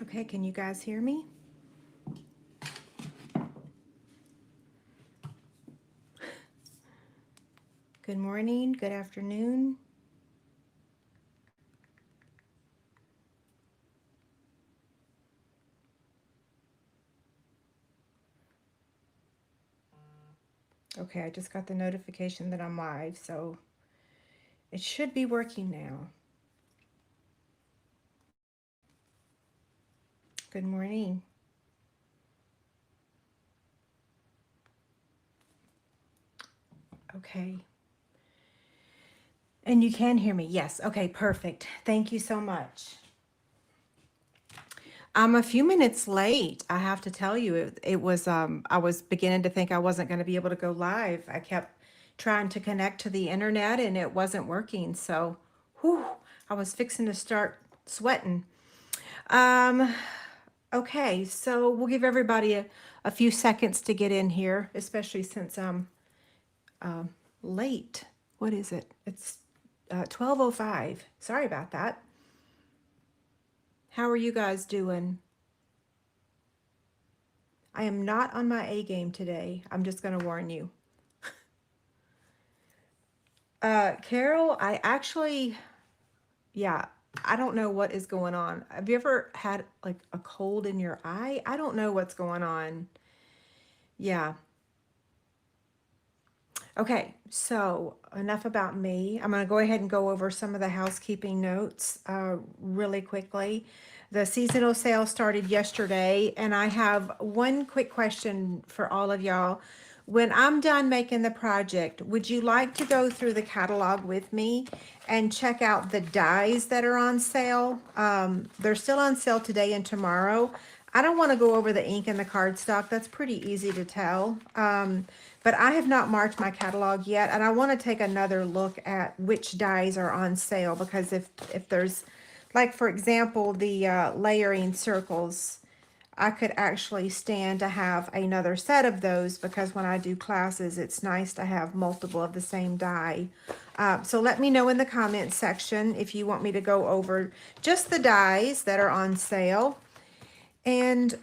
Okay, can you guys hear me? Good morning, good afternoon. Okay, I just got the notification that I'm live, so it should be working now. Good morning. Okay. And you can hear me? Yes. Okay, perfect. Thank you so much. I'm a few minutes late. I have to tell you, it was, I was beginning to think I wasn't going to be able to go live. I kept trying to connect to the internet and it wasn't working. So, whew, I was fixing to start sweating. Um, okay, so we'll give everybody a few seconds to get in here, especially since I'm late. What is it? It's 12:05. Sorry about that. How are you guys doing? I am not on my A game today. I'm just going to warn you. Carol, I actually, yeah, I don't know what is going on. Have you ever had like a cold in your eye? I don't know what's going on. Yeah. Okay, so enough about me. I'm going to go ahead and go over some of the housekeeping notes really quickly. The seasonal sale started yesterday, and I have one quick question for all of y'all. When I'm done making the project, would you like to go through the catalog with me and check out the dies that are on sale? They're still on sale today and tomorrow. I don't want to go over the ink and the cardstock. That's pretty easy to tell. But I have not marked my catalog yet, and I want to take another look at which dies are on sale, because if there's, like for example, the layering circles, I could actually stand to have another set of those, because when I do classes, it's nice to have multiple of the same die. So let me know in the comments section if you want me to go over just the dies that are on sale. And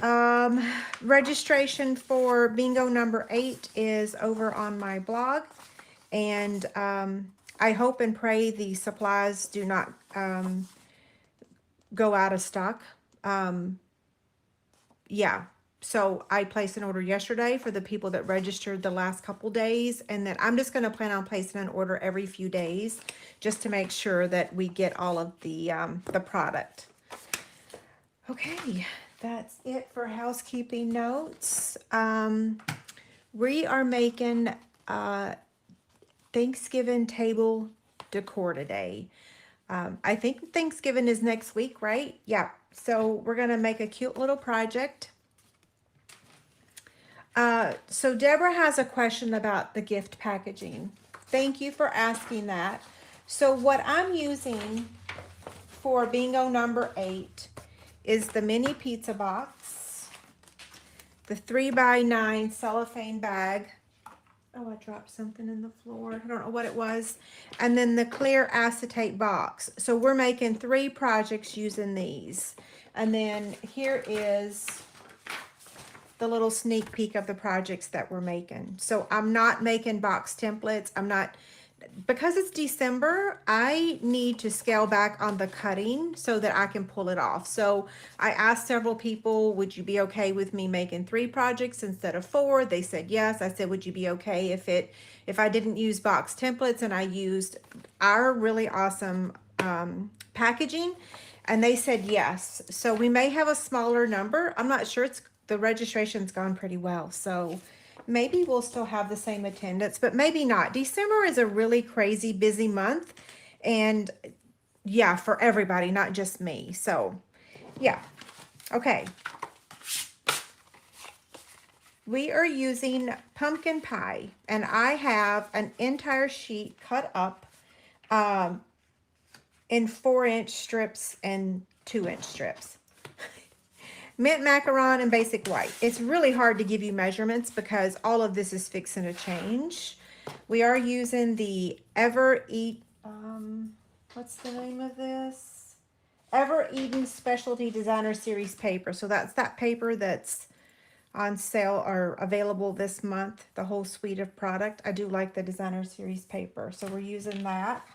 registration for bingo number 8 is over on my blog. And I hope and pray the supplies do not go out of stock. Yeah, so I placed an order yesterday for the people that registered the last couple days. And then I'm just going to plan on placing an order every few days just to make sure that we get all of the product. Okay, that's it for housekeeping notes. We are making Thanksgiving table decor today. I think Thanksgiving is next week, right? Yeah, so we're going to make a cute little project. So Deborah has a question about the gift packaging. Thank you for asking that. So what I'm using for bingo number 8 is the mini pizza box, the 3x9 cellophane bag. Oh, I dropped something in the floor. I don't know what it was. And then the clear acetate box. So we're making 3 projects using these. And then here is the little sneak peek of the projects that we're making. So I'm not making box templates. I'm not, because it's December, I need to scale back on the cutting so that I can pull it off. So I asked several people, would you be okay with me making 3 projects instead of 4? They said yes. I said, would you be okay if I didn't use box templates and I used our really awesome packaging? And they said yes. So we may have a smaller number. I'm not sure. The registration's gone pretty well. So maybe we'll still have the same attendance, but maybe not. December is a really crazy busy month. And yeah, for everybody, not just me. So yeah. Okay. We are using pumpkin pie, and I have an entire sheet cut up in 4-inch strips and 2-inch strips. Mint Macaron and basic white. It's really hard to give you measurements because all of this is fixing to change. We are using the what's the name of this? Ever Eden Specialty Designer Series paper. So that's that paper that's on sale or available this month, the whole suite of product. I do like the Designer Series paper, so we're using that.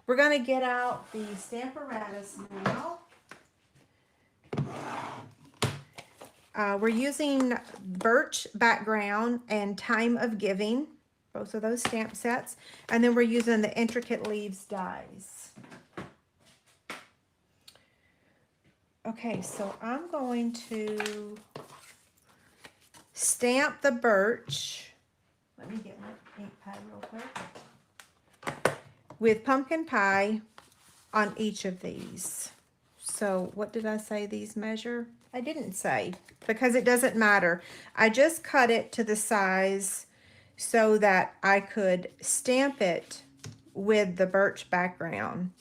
We're going to get out the Stamparatus now. We're using Birch background and Time of Giving, both of those stamp sets. And then we're using the Intricate Leaves dies. Okay, so I'm going to stamp the birch. Let me get my ink pad real quick. With pumpkin pie on each of these. So what did I say these measure? I didn't say, because it doesn't matter. I just cut it to the size so that I could stamp it with the birch background.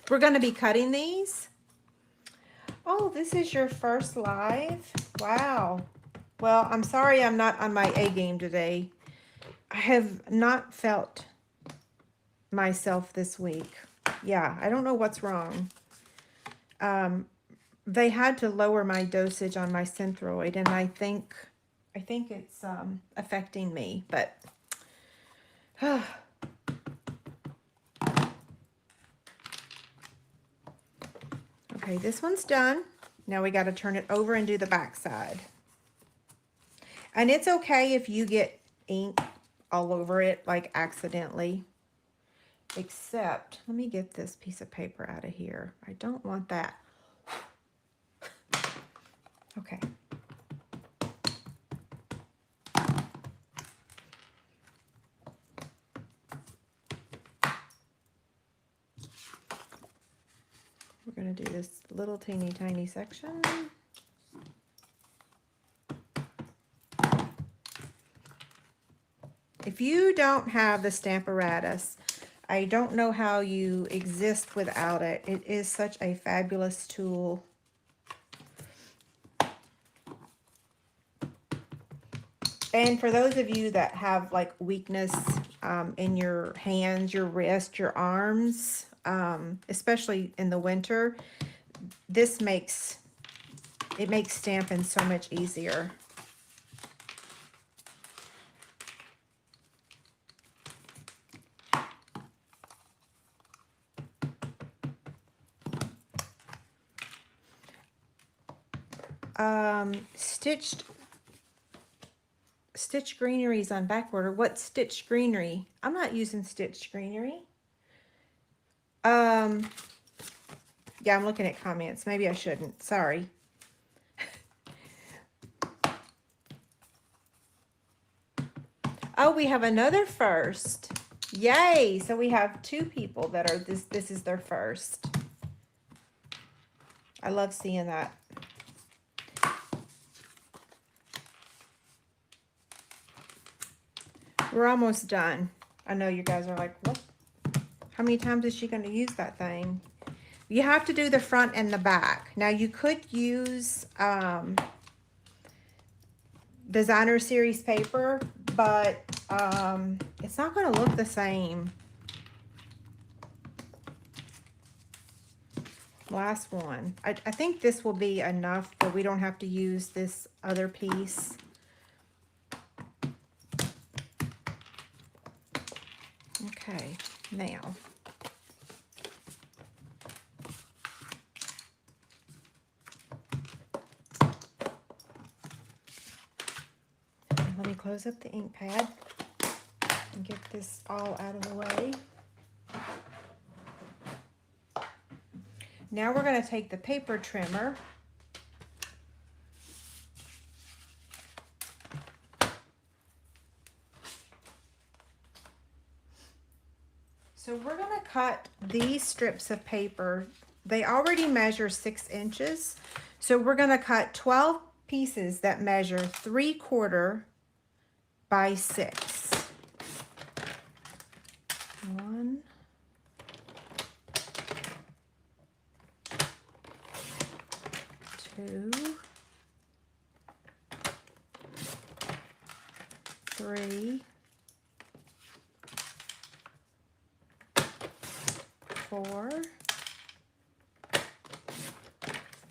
We're going to be cutting these. Oh, this is your first live? Wow. Well, I'm sorry I'm not on my A game today. I have not felt myself this week. Yeah, I don't know what's wrong. They had to lower my dosage on my Synthroid, and I think it's affecting me, but okay, this one's done. Now we got to turn it over and do the back side. And it's okay if you get ink all over it, like accidentally. Except, let me get this piece of paper out of here. I don't want that. Okay. We're going to do this little teeny tiny section. If you don't have the Stamparatus, I don't know how you exist without it. It is such a fabulous tool. And for those of you that have like weakness in your hands, your wrist, your arms, especially in the winter, this makes stamping so much easier. Stitch greenery's on back order. What's stitch greenery? I'm not using stitch greenery. Yeah, I'm looking at comments. Maybe I shouldn't. Sorry. Oh, we have another first. Yay! So we have two people that are this is their first. I love seeing that. We're almost done. I know you guys are like, what? How many times is she going to use that thing? You have to do the front and the back. Now you could use Designer Series paper, but it's not going to look the same. Last one. I think this will be enough, but we don't have to use this other piece. Okay, now. Let me close up the ink pad and get this all out of the way. Now we're going to take the paper trimmer . So we're going to cut these strips of paper. They already measure 6 inches. So we're going to cut 12 pieces that measure 3/4 by 6. 1, 2, 3,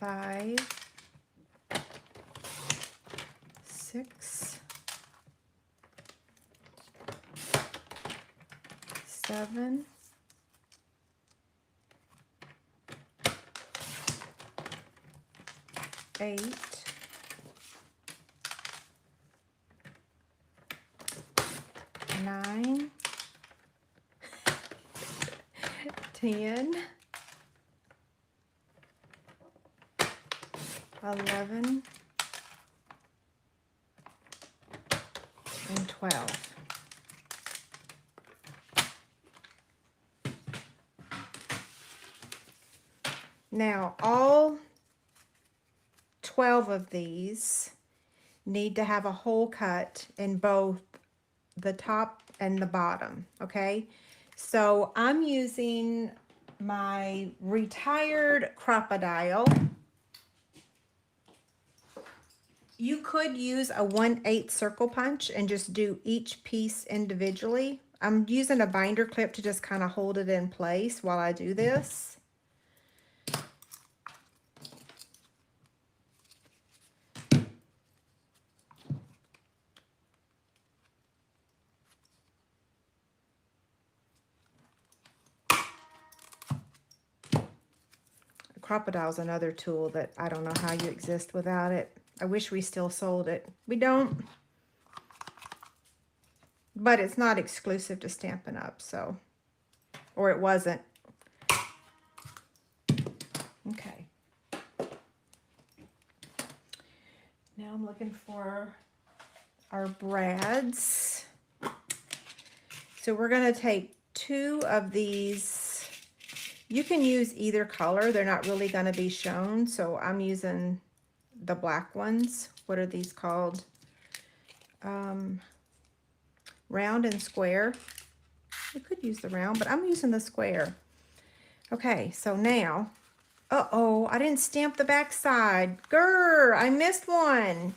5, 6, 7, 8, 9, 10, 11, and 12. Now, all 12 of these need to have a hole cut in both the top and the bottom, okay? So I'm using my retired crocodile. You could use a 1/8 circle punch and just do each piece individually. I'm using a binder clip to just kind of hold it in place while I do this. Crocodile's another tool that I don't know how you exist without it. I wish we still sold it. We don't. But it's not exclusive to Stampin' Up, so. Or it wasn't. Okay. Now I'm looking for our brads. So we're going to take 2 of these. You can use either color. They're not really going to be shown. So I'm using the black ones. What are these called? Round and square. We could use the round, but I'm using the square. Okay, so now, uh-oh, I didn't stamp the back side. Grr, I missed one.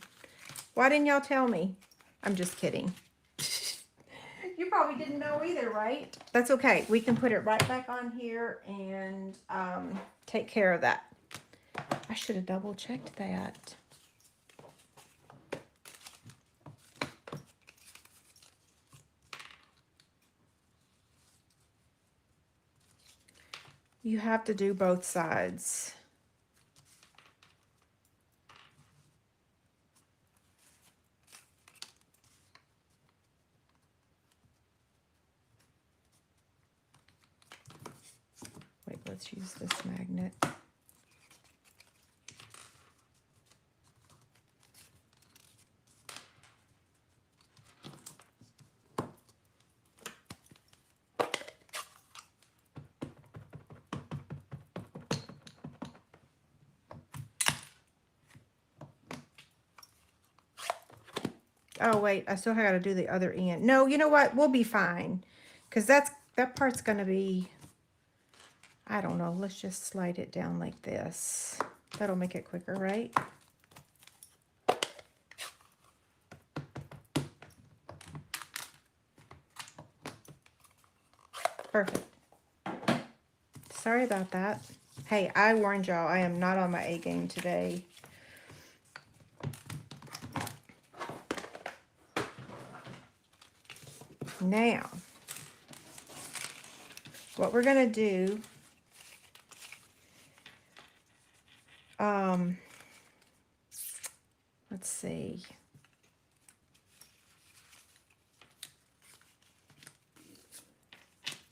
Why didn't y'all tell me? I'm just kidding. You probably didn't know either, right? That's okay. We can put it right back on here and take care of that. I should have double checked that. You have to do both sides. Wait, let's use this magnet. Oh, wait, I still got to do the other end. No, you know what? We'll be fine. Because that part's going to be, I don't know. Let's just slide it down like this. That'll make it quicker, right? Perfect. Sorry about that. Hey, I warned y'all, I am not on my A game today. Now, what we're going to do, let's see.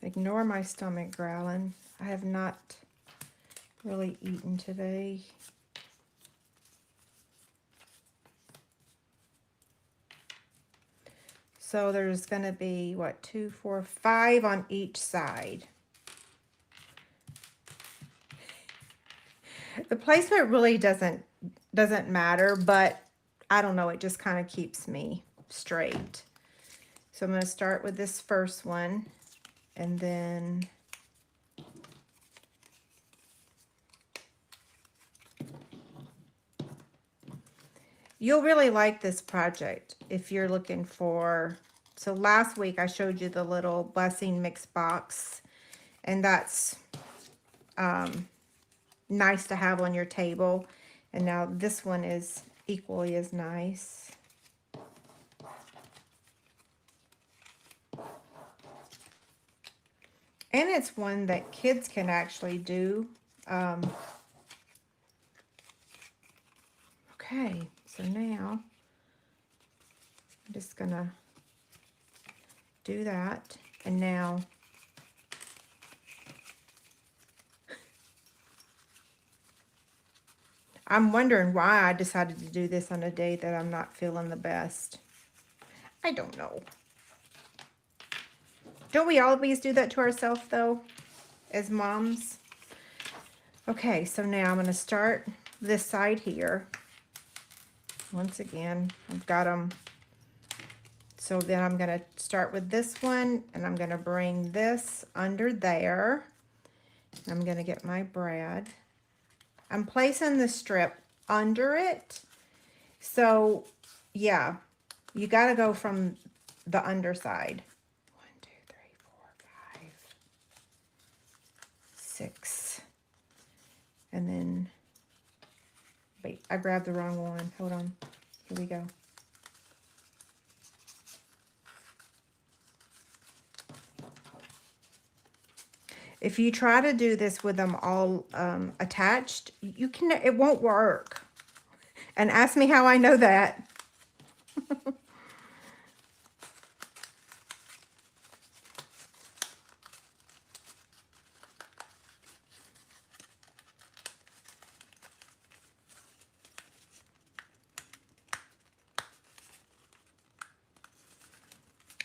Ignore my stomach growling. I have not really eaten today. So there's going to be, what, 2, 4, 5 on each side. The placement really doesn't matter, but I don't know, it just kind of keeps me straight. So I'm going to start with this first one, and then you'll really like this project if you're looking for, so last week I showed you the little blessing mix box, and that's nice to have on your table. And now this one is equally as nice. And it's one that kids can actually do. Okay, so now I'm just gonna do that. And now I'm wondering why I decided to do this on a day that I'm not feeling the best. I don't know. Don't we always do that to ourselves though, as moms? Okay, so now I'm going to start this side here. Once again, I've got them. So then I'm going to start with this one, and I'm going to bring this under there. I'm going to get my brad. I'm placing the strip under it. So yeah, you got to go from the underside. 1, 2, 3, 4, 5, 6. And then, wait, I grabbed the wrong one. Hold on. Here we go. If you try to do this with them all attached, you can, it won't work. And ask me how I know that.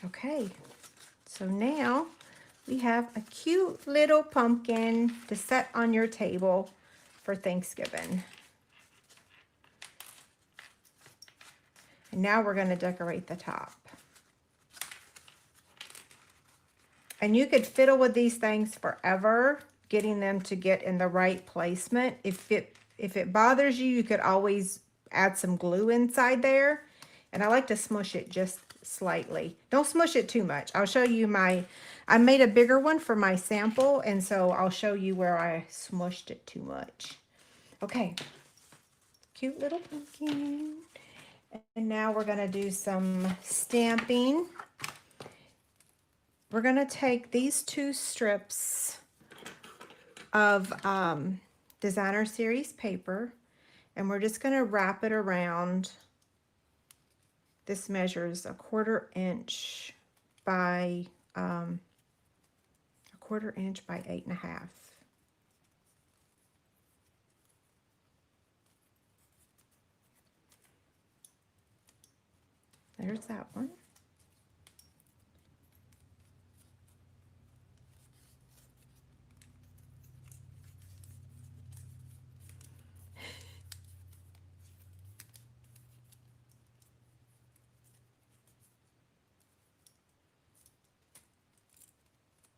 Okay, so now we have a cute little pumpkin to set on your table for Thanksgiving. And now we're going to decorate the top. And you could fiddle with these things forever, getting them to get in the right placement. If it bothers you, you could always add some glue inside there. And I like to smush it just slightly. Don't smush it too much. I'll show you I made a bigger one for my sample, and so I'll show you where I smushed it too much. Okay, cute little pumpkin. And now we're gonna do some stamping. We're gonna take these 2 strips of Designer Series paper, and we're just gonna wrap it around. This measures 1/4 inch by 1/4 inch by 8.5. There's that one.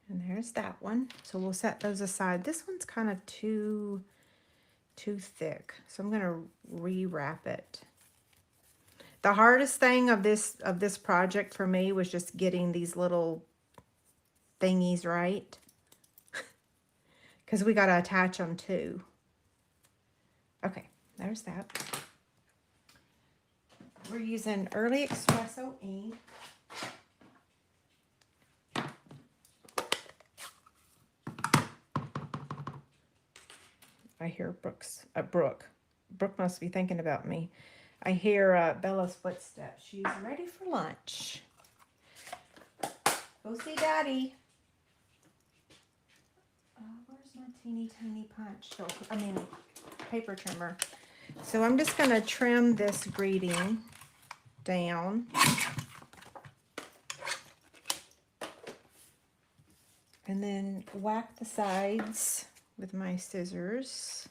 And there's that one. So we'll set those aside. This one's kind of too thick, so I'm going to rewrap it. The hardest thing of this project for me was just getting these little thingies right, because we got to attach them too. Okay, there's that. We're using Early Espresso ink. I hear Brooke must be thinking about me. I hear Bella's footsteps. She's ready for lunch. Go see Daddy. Where's my teeny tiny punch? Paper trimmer. So I'm just going to trim this greeting down. And then whack the sides with my scissors.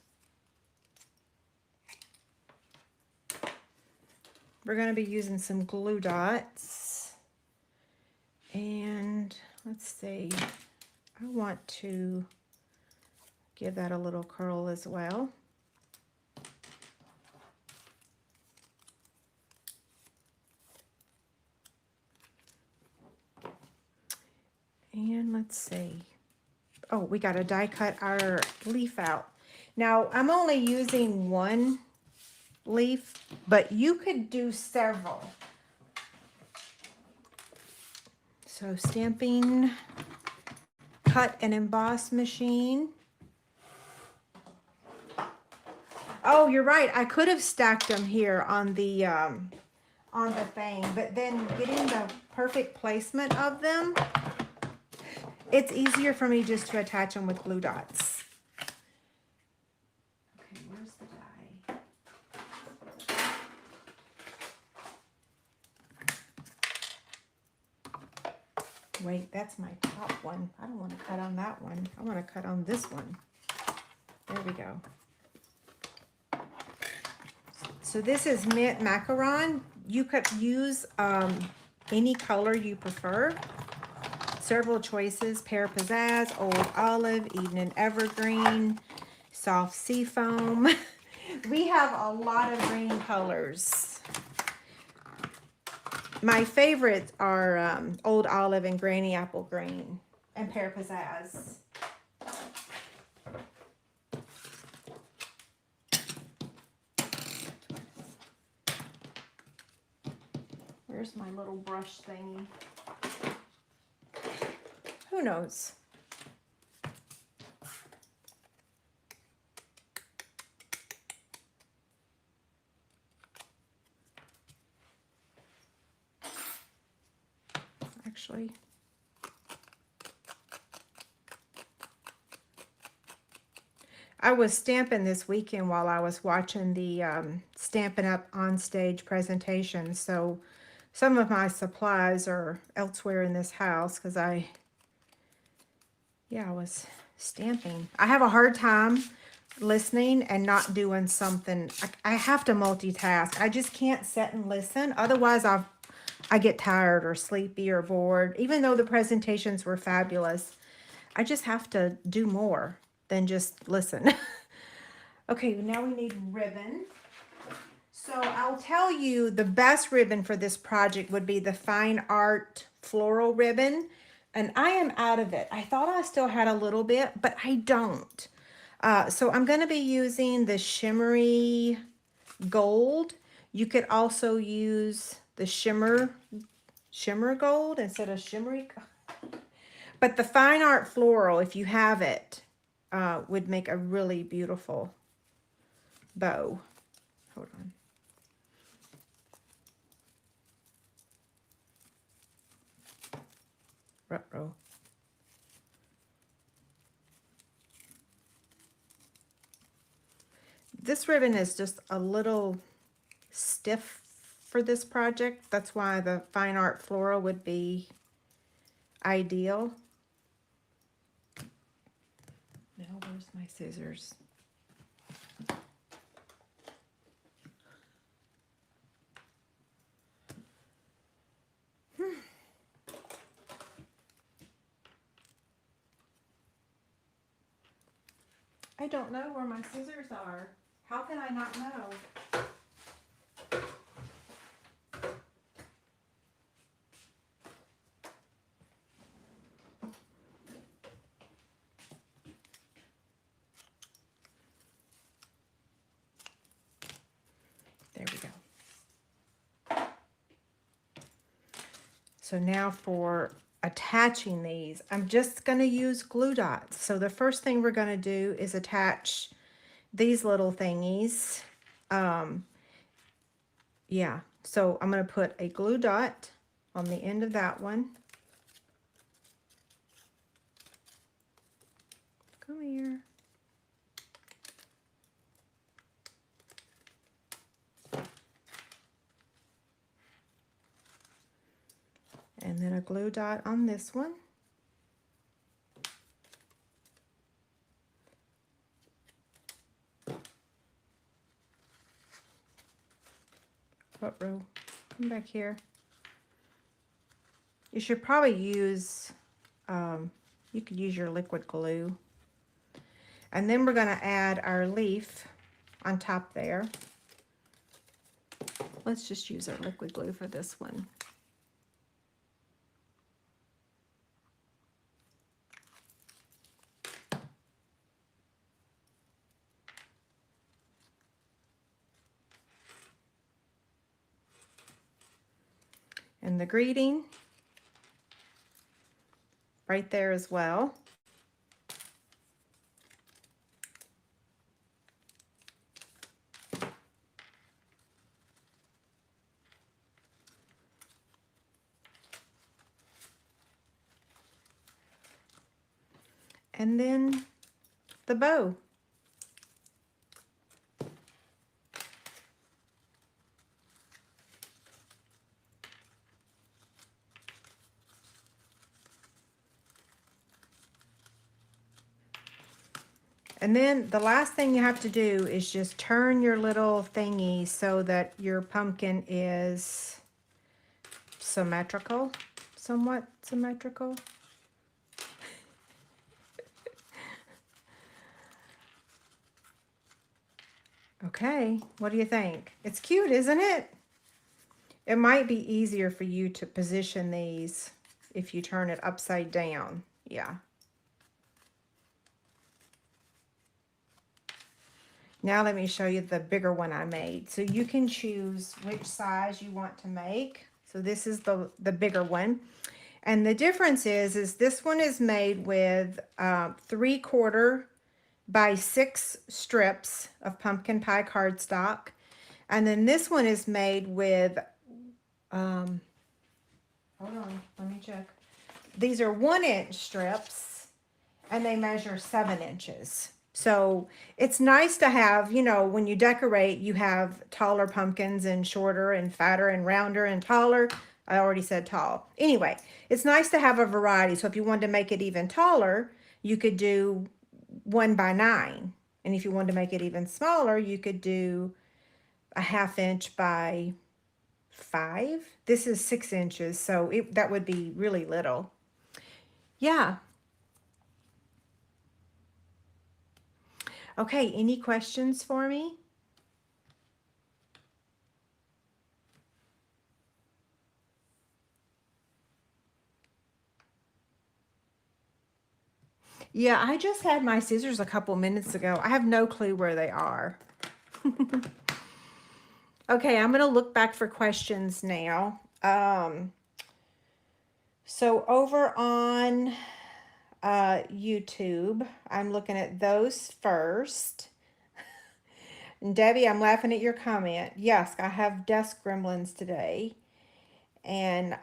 We're going to be using some glue dots. And let's see, I want to give that a little curl as well. And let's see. Oh, we got to die cut our leaf out. Now, I'm only using one leaf, but you could do several. So stamping, cut and emboss machine. Oh, you're right. I could have stacked them here on the thing, but then getting the perfect placement of them, it's easier for me just to attach them with glue dots. Okay, where's the die? Wait, that's my top one. I don't want to cut on that one. I want to cut on this one. There we go. So this is Mint Macaron. You could use any color you prefer. Several choices: Pear Pizzazz, Old Olive, Evening Evergreen, Soft Seafoam. We have a lot of green colors. My favorites are Old Olive and Granny Apple Green and Pear Pizzazz. Where's my little brush thingy? Who knows? Actually, I was stamping this weekend while I was watching the Stampin' Up on stage presentation, so some of my supplies are elsewhere in this house because I was stamping. I have a hard time listening and not doing something. I have to multitask. I just can't sit and listen. Otherwise, I get tired or sleepy or bored. Even though the presentations were fabulous, I just have to do more than just listen. Okay, now we need ribbon. So I'll tell you the best ribbon for this project would be the Fine Art Floral Ribbon. And I am out of it. I thought I still had a little bit, but I don't. So I'm going to be using the shimmery gold. You could also use the shimmer gold instead of shimmery. But the Fine Art Floral, if you have it, would make a really beautiful bow. Hold on. Ruh-roh. This ribbon is just a little stiff for this project. That's why the Fine Art Floral would be ideal. Now, where's my scissors? I don't know where my scissors are. How can I not know? There we go. So now for attaching these, I'm just going to use glue dots. So the first thing we're going to do is attach these little thingies. Yeah, so I'm going to put a glue dot on the end of that one. Come here. And then a glue dot on this one. What row? Come back here. You should probably use, you could use your liquid glue. And then we're going to add our leaf on top there. Let's just use our liquid glue for this one. And the greeting right there as well. And then the bow. And then the last thing you have to do is just turn your little thingy so that your pumpkin is symmetrical, somewhat symmetrical. Okay, what do you think? It's cute, isn't it? It might be easier for you to position these if you turn it upside down. Yeah. Now let me show you the bigger one I made. So you can choose which size you want to make. So this is the bigger one. And the difference is this one is made with 3/4 by 6 strips of pumpkin pie cardstock. And then this one is made with, hold on, let me check. These are 1-inch strips and they measure 7 inches. So it's nice to have, you know, when you decorate, you have taller pumpkins and shorter and fatter and rounder and taller. I already said tall. Anyway, it's nice to have a variety. So if you wanted to make it even taller, you could do 1 by 9. And if you wanted to make it even smaller, you could do a 1/2 inch by 5. This is 6 inches, so that would be really little. Yeah. Okay, any questions for me? Yeah, I just had my scissors a couple minutes ago. I have no clue where they are. Okay, I'm going to look back for questions now. So over on YouTube, I'm looking at those first. And Debbie, I'm laughing at your comment. Yes, I have desk gremlins today. And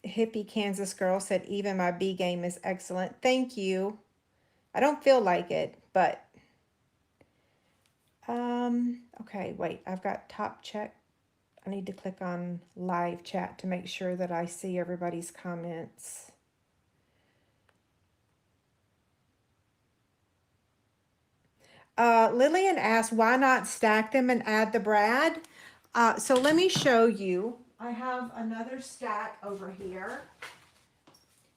Hippie Kansas Girl said, even my B game is excellent. Thank you. I don't feel like it, but okay, wait, I've got top check. I need to click on live chat to make sure that I see everybody's comments. Lillian asked, why not stack them and add the brad? So let me show you. I have another stack over here.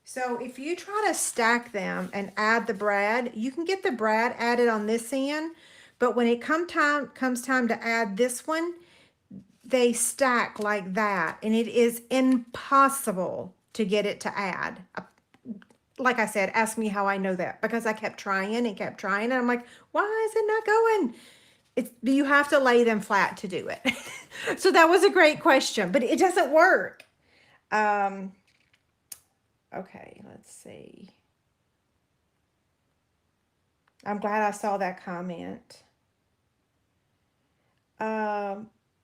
So if you try to stack them and add the brad, you can get the brad added on this end, but when it comes time to add this one, they stack like that, and it is impossible to get it to add. Like I said, ask me how I know that, because I kept trying and I'm like, why is it not going? You have to lay them flat to do it. So that was a great question, but it doesn't work. Okay, let's see. I'm glad I saw that comment.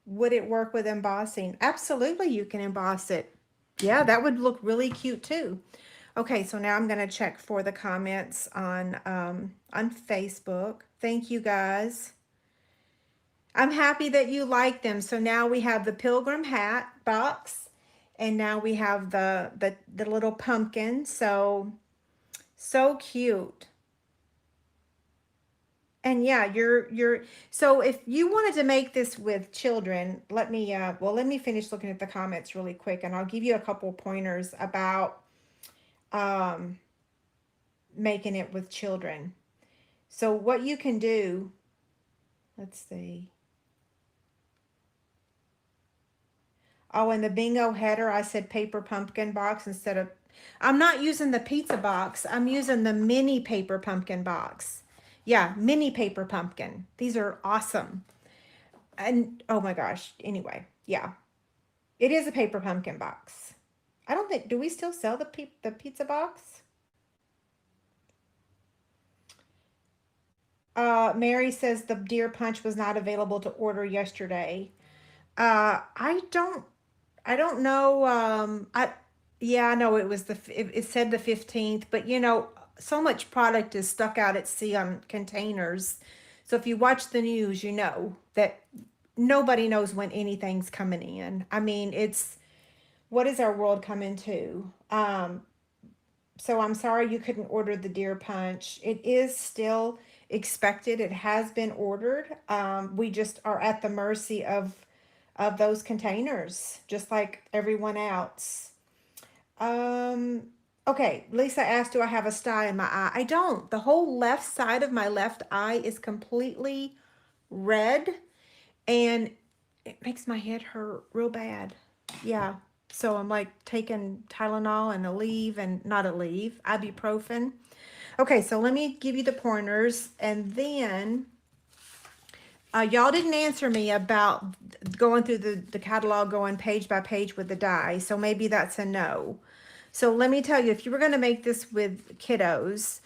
Would it work with embossing? Absolutely, you can emboss it. Yeah, that would look really cute too. Okay, so now I'm going to check for the comments on Facebook. Thank you guys. I'm happy that you like them. So now we have the pilgrim hat box, and now we have the little pumpkin. So cute. And yeah, so if you wanted to make this with children, let me finish looking at the comments really quick, and I'll give you a couple pointers about making it with children. So what you can do, let's see. Oh, and the bingo header, I said paper pumpkin box instead of, I'm not using the pizza box. I'm using the mini paper pumpkin box. Yeah, mini paper pumpkin. These are awesome. And oh my gosh, anyway, yeah. It is a paper pumpkin box. I don't think, do we still sell the pizza box? Mary says the deer punch was not available to order yesterday. I don't know. Yeah, I know it was it said the 15th, but you know, so much product is stuck out at sea on containers. So if you watch the news, you know that nobody knows when anything's coming in. I mean, what is our world coming to? So I'm sorry you couldn't order the deer punch. It is still expected. It has been ordered. We just are at the mercy of those containers, just like everyone else. Okay, Lisa asked, do I have a sty in my eye? I don't. The whole left side of my left eye is completely red, and it makes my head hurt real bad. Yeah. So I'm like taking Tylenol and ibuprofen. Okay, so let me give you the pointers, and then y'all didn't answer me about going through the catalog, going page by page with the die, so maybe that's a no. So let me tell you, if you were going to make this with kiddos,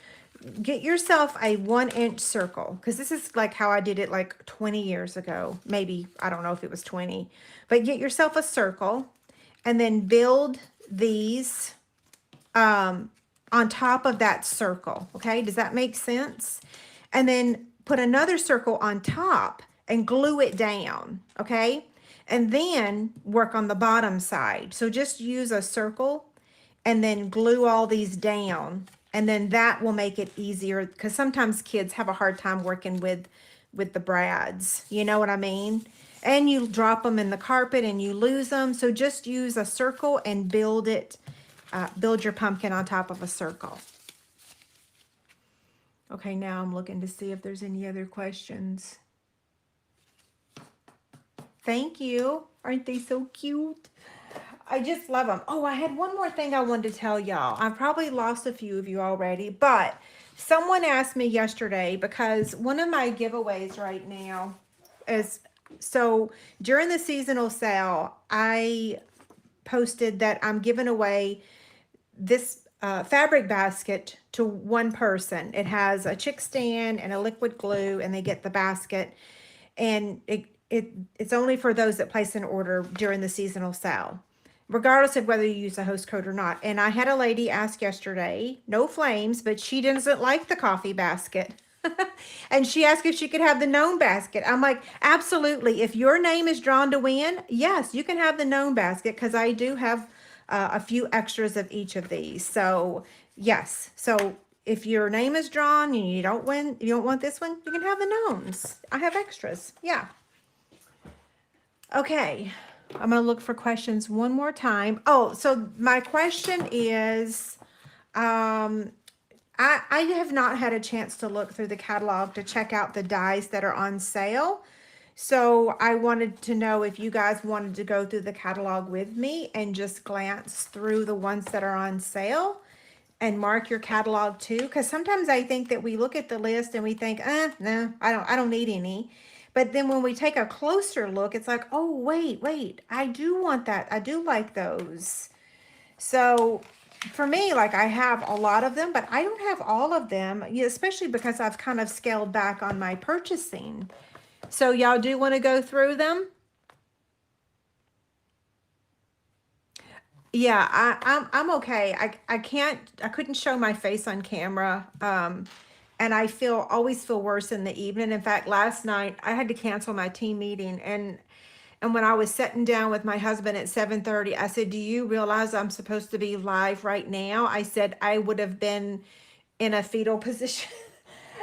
get yourself a 1-inch circle, because this is like how I did it like 20 years ago. Maybe, I don't know if it was 20, but get yourself a circle and then build these on top of that circle. Okay, does that make sense? And then put another circle on top and glue it down. Okay, and then work on the bottom side. So just use a circle and then glue all these down, and then that will make it easier, because sometimes kids have a hard time working with the brads, you know what I mean? And you drop them in the carpet and you lose them. So just use a circle and build it, build your pumpkin on top of a circle. Okay, now I'm looking to see if there's any other questions. Thank you. Aren't they so cute? I just love them. Oh, I had one more thing I wanted to tell y'all. I've probably lost a few of you already, but someone asked me yesterday, because one of my giveaways right now is, so during the seasonal sale, I posted that I'm giving away this fabric basket to one person. It has a chick stand and a liquid glue, and they get the basket, and it's only for those that place an order during the seasonal sale, regardless of whether you use a host code or not. And I had a lady ask yesterday, no flames, but she doesn't like the coffee basket. And she asked if she could have the gnome basket. I'm like, absolutely. If your name is drawn to win, yes, you can have the gnome basket, because I do have a few extras of each of these. So yes. So if your name is drawn and you don't win, you don't want this one, you can have the gnomes. I have extras. Yeah. Okay. I'm going to look for questions one more time. Oh, so my question is, I have not had a chance to look through the catalog to check out the dies that are on sale. So I wanted to know if you guys wanted to go through the catalog with me and just glance through the ones that are on sale and mark your catalog too. Because sometimes I think that we look at the list and we think, no, I don't need any. But then when we take a closer look, it's like, oh, wait, I do want that. I do like those. So for me, like, I have a lot of them, but I don't have all of them, especially because I've kind of scaled back on my purchasing. So y'all do want to go through them? Yeah, I'm okay. I couldn't show my face on camera. And I always feel worse in the evening. In fact, last night I had to cancel my team meeting, and when I was sitting down with my husband at 7:30, I said, "Do you realize I'm supposed to be live right now?" I said I would have been in a fetal position.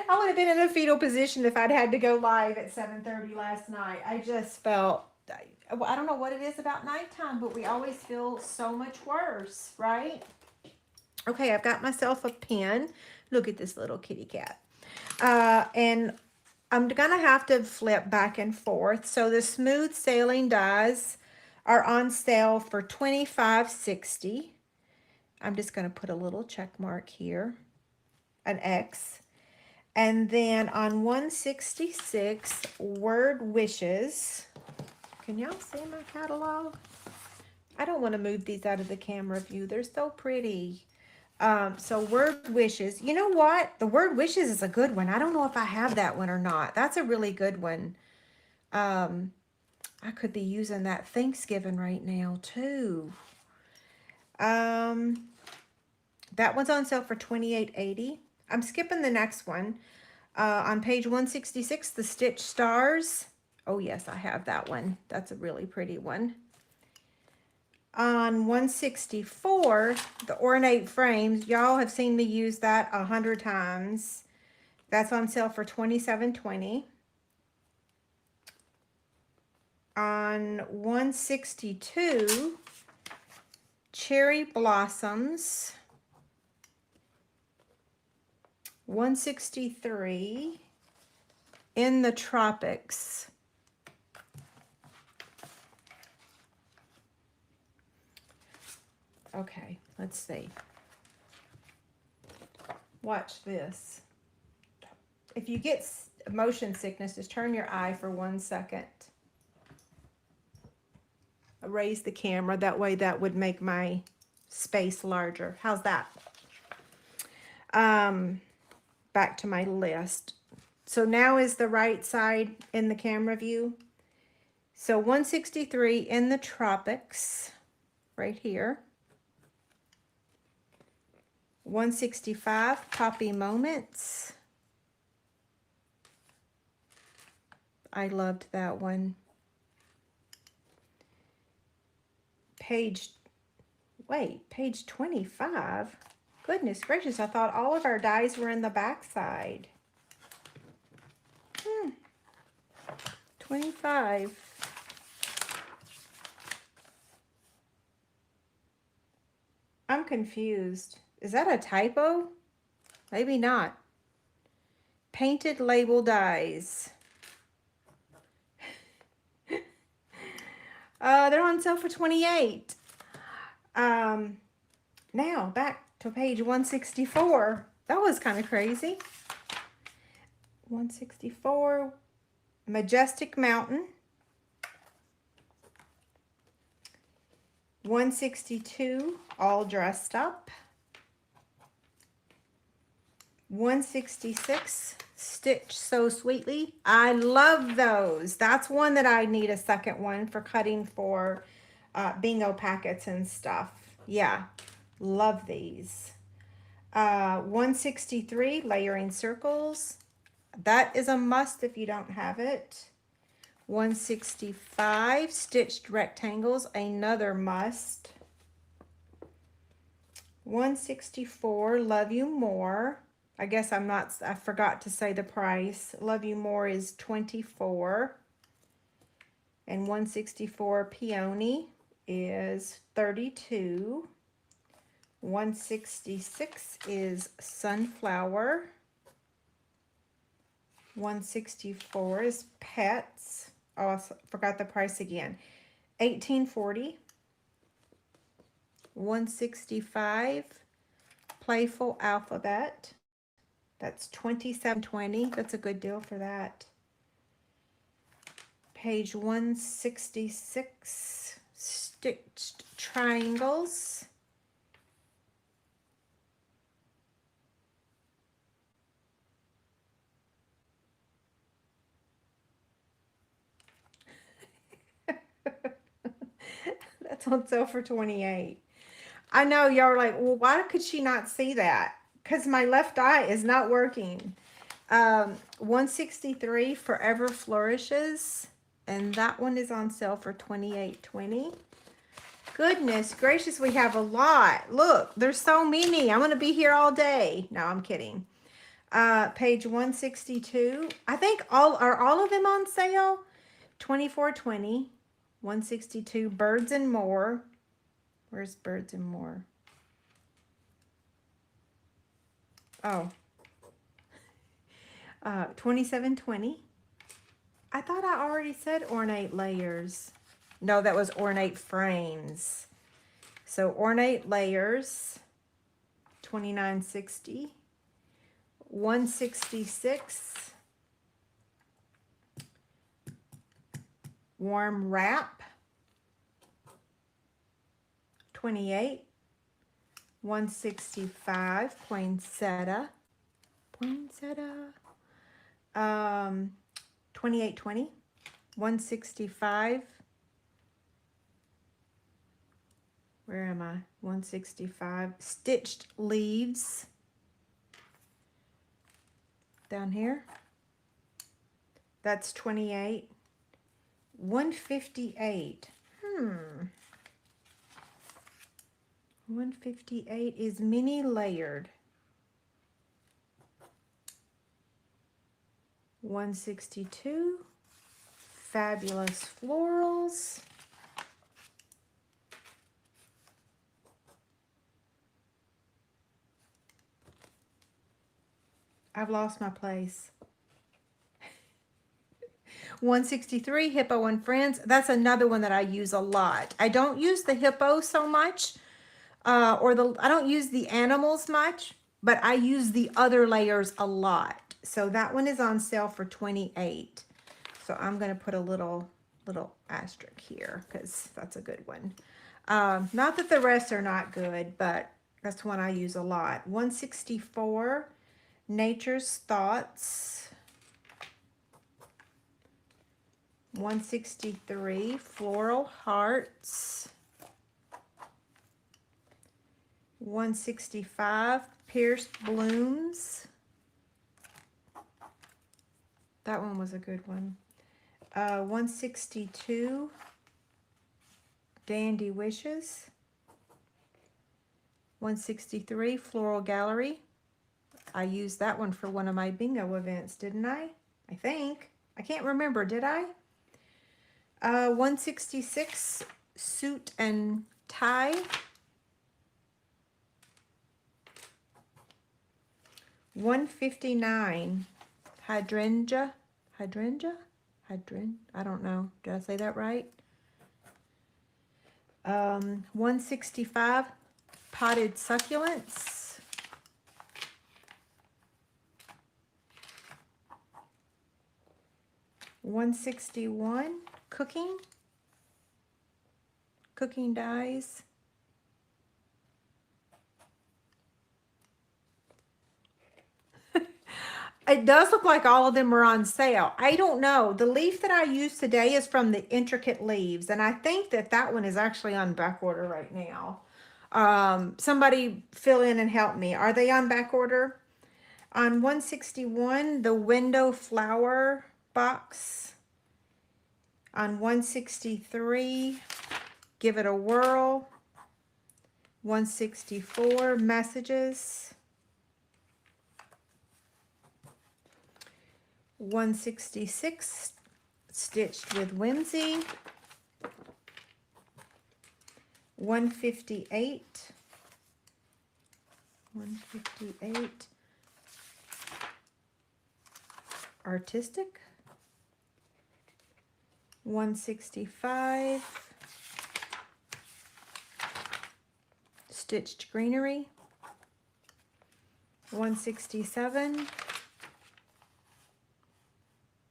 I would have been in a fetal position if I'd had to go live at 7:30 last night. I just felt, I don't know what it is about nighttime, but we always feel so much worse, right? Okay, I've got myself a pen. Look at this little kitty cat. And I'm gonna have to flip back and forth. So the smooth sailing dies are on sale for $25.60. I'm just gonna put a little check mark here, an X. And then on 166, Word Wishes. Can y'all see my catalog? I don't want to move these out of the camera view. They're so pretty. So word wishes. You know what? The word wishes is a good one. I don't know if I have that one or not. That's a really good one. I could be using that Thanksgiving right now too. That one's on sale for $28.80. I'm skipping the next one. On page 166, the Stitch Stars. Oh yes, I have that one. That's a really pretty one. On 164, the ornate frames. Y'all have seen me use that 100 times. That's on sale for $27.20. On 162, Cherry Blossoms. 163, In the Tropics. Okay, let's see. Watch this. If you get motion sickness, just turn your eye for 1 second. Raise the camera. That way that would make my space larger. How's that? Back to my list. So now is the right side in the camera view. So 163, In the Tropics, right here. 165, Poppy Moments. I loved that one. Page 25. Goodness gracious, I thought all of our dies were in the back side. 25. I'm confused. Is that a typo? Maybe not. Painted label dies. They're on sale for $28. Now back to page 164. That was kind of crazy. 164, Majestic Mountain. 162, All Dressed Up. 166, Stitch So Sweetly. I love those. That's one that I need a second one for cutting for bingo packets and stuff. Yeah, love these. 163, Layering Circles. That is a must if you don't have it. 165, Stitched Rectangles, another must. 164, Love You More. I guess I forgot to say the price. Love You More is $24. And 164 Peony is $32. 166 is Sunflower. 164 is Pets. Oh, I forgot the price again. $18.40. 165 Playful Alphabet. That's $27.20. That's a good deal for that. Page 166, Stitched Triangles. That's on sale for $28. I know y'all are like, well, why could she not see that? Because my left eye is not working. 163 Forever Flourishes, and that one is on sale for $28.20. Goodness gracious, we have a lot. Look, there's so many. I'm going to be here all day. No, I'm kidding. Page 162. I think all of them on sale? $24.20. 162 Birds and More. Where's Birds and More? Oh. $27.20. I thought I already said ornate layers. No, that was ornate frames. So ornate layers, $29.60. 166 Warm Wrap. 28, 165 poinsettia, 2820, 165. Where am I? 165 stitched leaves down here. That's 28. 158. 158 is mini layered. 162 fabulous florals. I've lost my place. 163 Hippo and Friends. That's another one that I use a lot. I don't use the hippo so much, I don't use the animals much, but I use the other layers a lot. So that one is on sale for 28. So I'm going to put a little asterisk here because that's a good one. Not that the rest are not good, but that's one I use a lot. 164 Nature's Thoughts. 163 Floral Hearts. 165 Pierced Blooms. That one was a good one. 162 Dandy Wishes. 163 Floral Gallery. I used that one for one of my bingo events, didn't I? I think. I can't remember, did I? 166 Suit and Tie. 159 Hydrangea. I don't know. Did I say that right? 165 Potted Succulents. 161 Cooking Dies. It does look like all of them are on sale. I don't know. The leaf that I used today is from the Intricate Leaves, and I think that that one is actually on back order right now. Somebody fill in and help me. Are they on back order? On 161, the Window Flower Box. On 163, Give It a Whirl. 164, Messages. 166, Stitched with Whimsy. 158, Artistic. 165, Stitched Greenery. 167,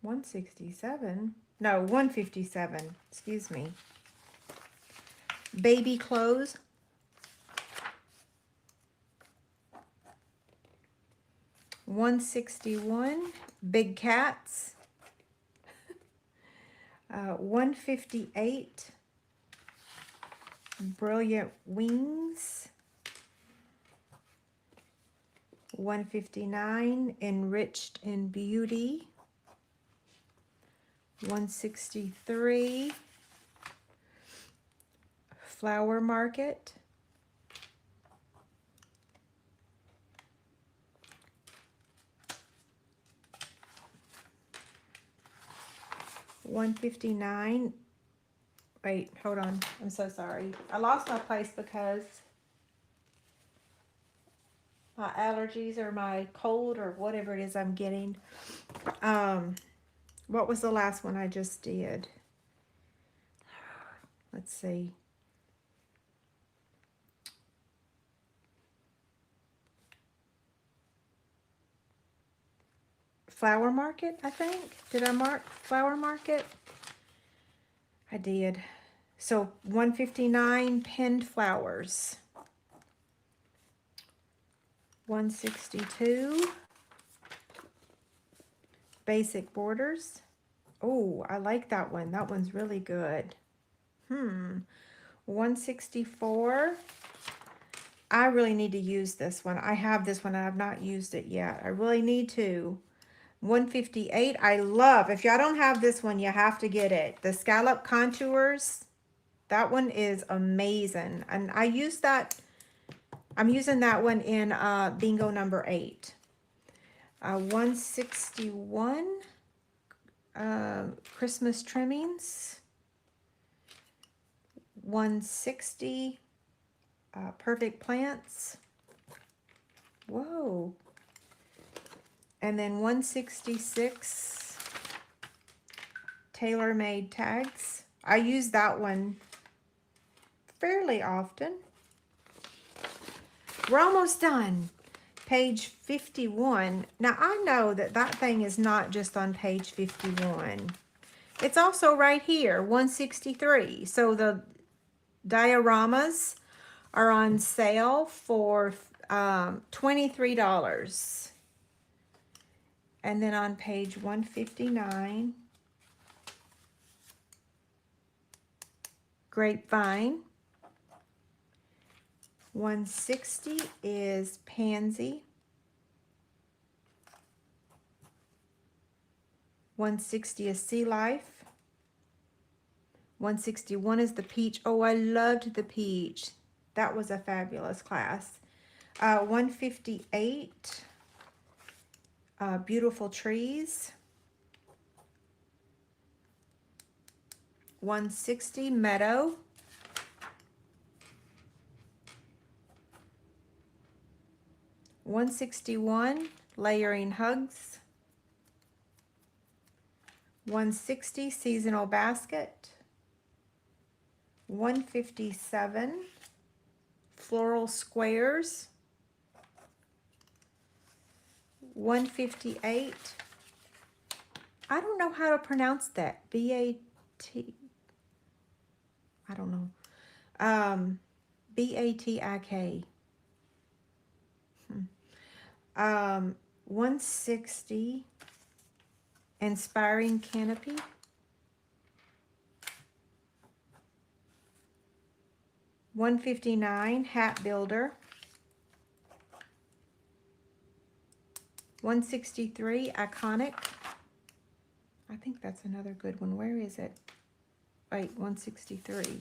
157, excuse me. Baby Clothes. 161, Big Cats. 158, Brilliant Wings. 159, Enriched in Beauty. 163, Flower Market. 159. Wait, hold on. I'm so sorry. I lost my place because my allergies or my cold or whatever it is I'm getting. What was the last one I just did? Let's see. Flower Market, I think. Did I mark Flower Market? I did. So 159 pinned flowers. 162 basic borders. Oh, I like that one. That one's really good. 164. I really need to use this one. I have this one. I have not used it yet. I really need to. 158. I love. If y'all don't have this one, you have to get it. The scallop contours. That one is amazing. And I use that. I'm using that one in bingo number 8. 161. Christmas trimmings. 160. Perfect plants. Whoa. And then 166 tailor-made tags. I use that one fairly often. We're almost done. Page 51. Now I know that that thing is not just on page 51. It's also right here, 163. So the dioramas are on sale for $23. And then on page 159, grapevine. 160 is pansy. 160 is sea life. 161 is the peach. Oh, I loved the peach. That was a fabulous class. 158, beautiful trees. 160, meadow. 161, layering hugs. 160, seasonal basket. 157, floral squares. 158, I don't know how to pronounce that. B-A-T, I don't know. B-A-T-I-K. 160, inspiring canopy. 159, hat builder. 163, iconic. I think that's another good one. Where is it? Wait, 163.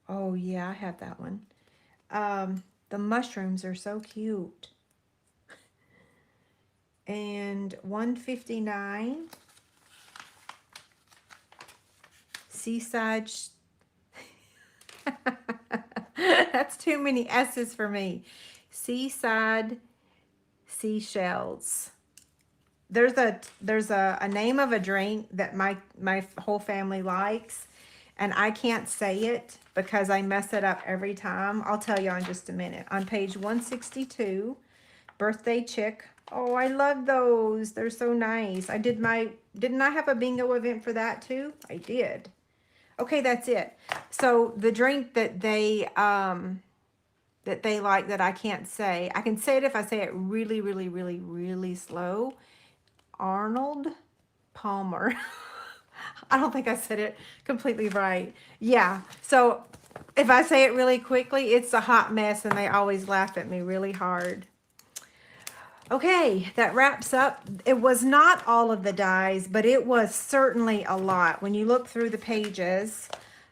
Oh yeah, I have that one. The mushrooms are so cute. And 159, seaside. That's too many S's for me. Seaside seashells. There's a name of a drink that my whole family likes, and I can't say it because I mess it up every time. I'll tell you in just a minute. On page 162, birthday chick. Oh, I love those. They're so nice. didn't I have a bingo event for that too? I did. Okay, that's it. So the drink that they like that I can't say. I can say it if I say it really, really, really, really slow. Arnold Palmer. I don't think I said it completely right. Yeah, so if I say it really quickly, it's a hot mess and they always laugh at me really hard. Okay, that wraps up. It was not all of the dies, but it was certainly a lot. When you look through the pages,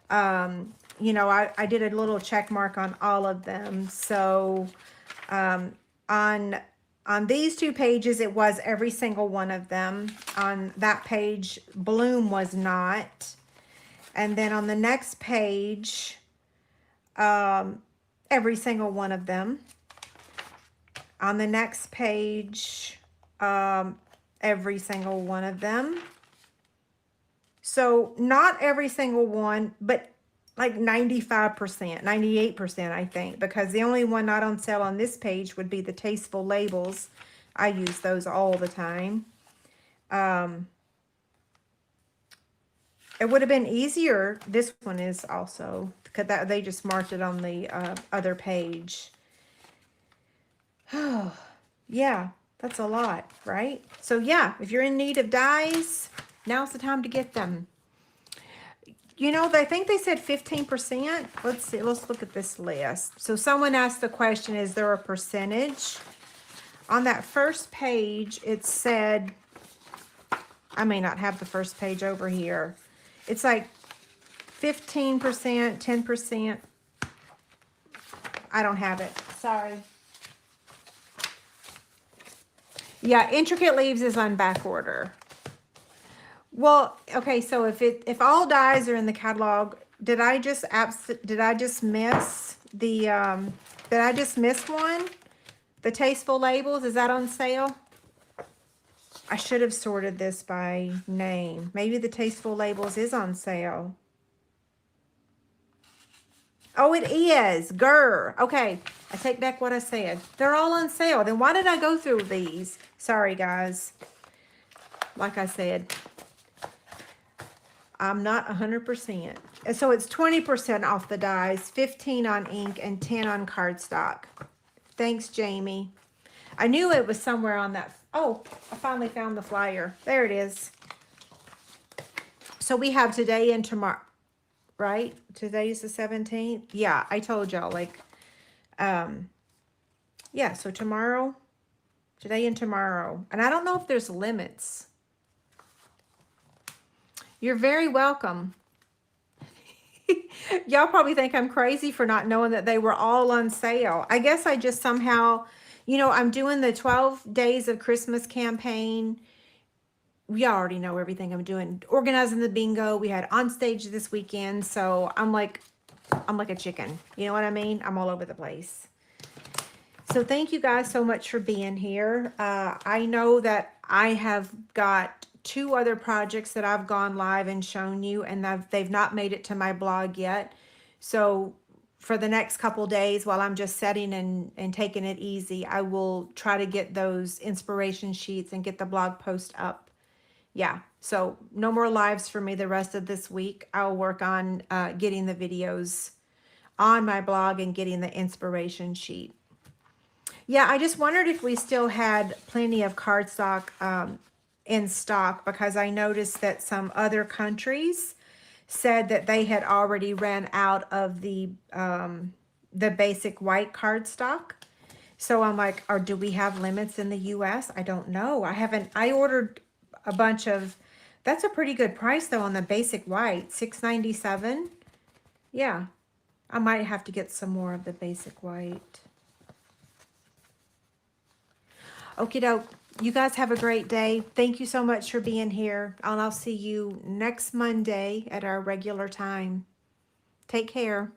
you know, I did a little check mark on all of them. So on these two pages, it was every single one of them. On that page, Bloom was not. And then on the next page, every single one of them. On the next page, every single one of them. So not every single one, but like 95%, 98%, I think, because the only one not on sale on this page would be the Tasteful Labels. I use those all the time. It would have been easier. This one is also, because they just marked it on the other page. Oh, yeah, that's a lot, right? So yeah, if you're in need of dies, now's the time to get them. You know, I think they said 15%. Let's see, let's look at this list. So someone asked the question, is there a percentage? On that first page, it said, I may not have the first page over here. It's like 15%, 10%. I don't have it. Sorry. Yeah, Intricate Leaves is on back order. Well, okay, so if all dies are in the catalog, did I just miss the did I just miss one? The Tasteful Labels, is that on sale? I should have sorted this by name. Maybe the Tasteful Labels is on sale. Oh, it is. Grr. Okay, I take back what I said. They're all on sale. Then why did I go through these? Sorry, guys. Like I said, I'm not 100%. And so it's 20% off the dies, 15 on ink, and 10 on cardstock. Thanks, Jamie. I knew it was somewhere on that. Oh, I finally found the flyer. There it is. So we have today and tomorrow, right? Today's the 17th. Yeah, I told y'all, like, yeah, so tomorrow, today and tomorrow. And I don't know if there's limits. You're very welcome. Y'all probably think I'm crazy for not knowing that they were all on sale. I guess I just somehow, you know, I'm doing the 12 Days of Christmas campaign. We already know everything I'm doing. Organizing the bingo. We had on stage this weekend. So I'm like a chicken. You know what I mean? I'm all over the place. So thank you guys so much for being here. I know that I have got 2 other projects that I've gone live and shown you, and they've not made it to my blog yet. So for the next couple days, while I'm just setting and taking it easy, I will try to get those inspiration sheets and get the blog post up. Yeah, so no more lives for me the rest of this week. I'll work on getting the videos on my blog and getting the inspiration sheet. Yeah, I just wondered if we still had plenty of cardstock in stock, because I noticed that some other countries said that they had already ran out of the basic white cardstock. So I'm like, or do we have limits in the US? I don't know. I ordered a bunch of, that's a pretty good price though on the basic white, $6.97. Yeah, I might have to get some more of the basic white. Okie doke. You guys have a great day. Thank you so much for being here. And I'll see you next Monday at our regular time. Take care.